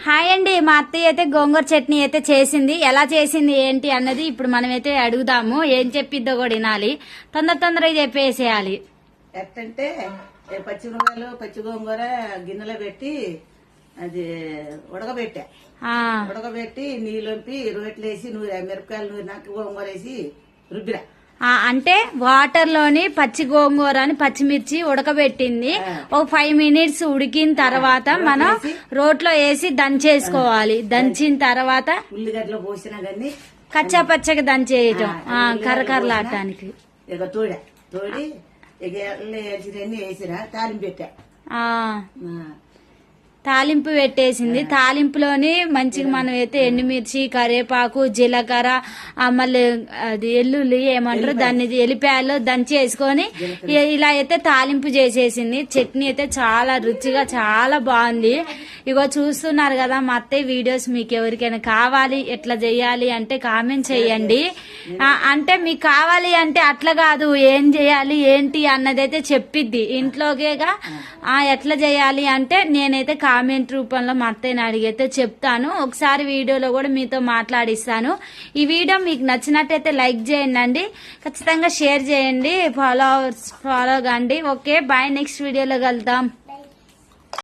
Hi అండి, మా అత్తయ్య అయితే గోంగూర చట్నీ అయితే చేసింది. ఎలా చేసింది ఏంటి అన్నది ఇప్పుడు మనమైతే అడుగుదాము. ఏం చెప్పిద్దో కూడా వినాలి. తొందరగా చెప్పేసేయాలి. ఎట్టంటే పచ్చిమిరపకాయలు పచ్చి గోంగూర గిన్నెలో పెట్టి అది ఉడకబెట్టి నీళ్ళొంపి రోట్లు వేసి మిరపకాయలు నూరినాక గోంగూర వేసి రుబ్బిరా. అంటే వాటర్ లోని పచ్చి గోంగూర అని పచ్చిమిర్చి ఉడకబెట్టింది. ఒక 5 minutes ఉడికిన తర్వాత మనం రోట్లో వేసి దంచేసుకోవాలి. దంచిన తర్వాత ఉల్లిగడ్డలు పోసినా కానీ కచ్చా పచ్చగా దంచేయటం కరకరలాడటానికి. ఇక తోడి ఇక వేసినన్ని వేసిరా తాలింపు పెట్టా. తాలింపు పెట్టేసింది. తాలింపులోని మంచిగా మనం అయితే ఎండుమిర్చి, కరివేపాకు, జీలకర్ర, మళ్ళీ అది ఎల్లుల్లి ఏమంటారు దాన్ని, ఎల్లిపాయలు దంచి వేసుకొని ఇలా అయితే తాలింపు చేసేసింది. చట్నీ అయితే చాలా రుచిగా చాలా బాగుంది. ఇగో చూస్తున్నారు కదా మా అత్తయ్య వీడియోస్. మీకు ఎవరికైనా కావాలి ఎట్లా చేయాలి అంటే కామెంట్ చేయండి. అంటే మీకు కావాలి అంటే అట్లా కాదు, ఏం చేయాలి ఏంటి అన్నదైతే చెప్పిద్ది ఇంట్లోకేగా. ఎట్లా చేయాలి అంటే నేనైతే కామెంట్ రూపంలో మా అత్తయ్యని అడిగితే చెప్తాను. ఒకసారి వీడియోలో కూడా మీతో మాట్లాడిస్తాను. ఈ వీడియో మీకు నచ్చినట్టయితే లైక్ చేయండి, ఖచ్చితంగా షేర్ చేయండి, ఫాలో కండి. ఓకే బాయ్, నెక్స్ట్ వీడియోలో కలుద్దాం.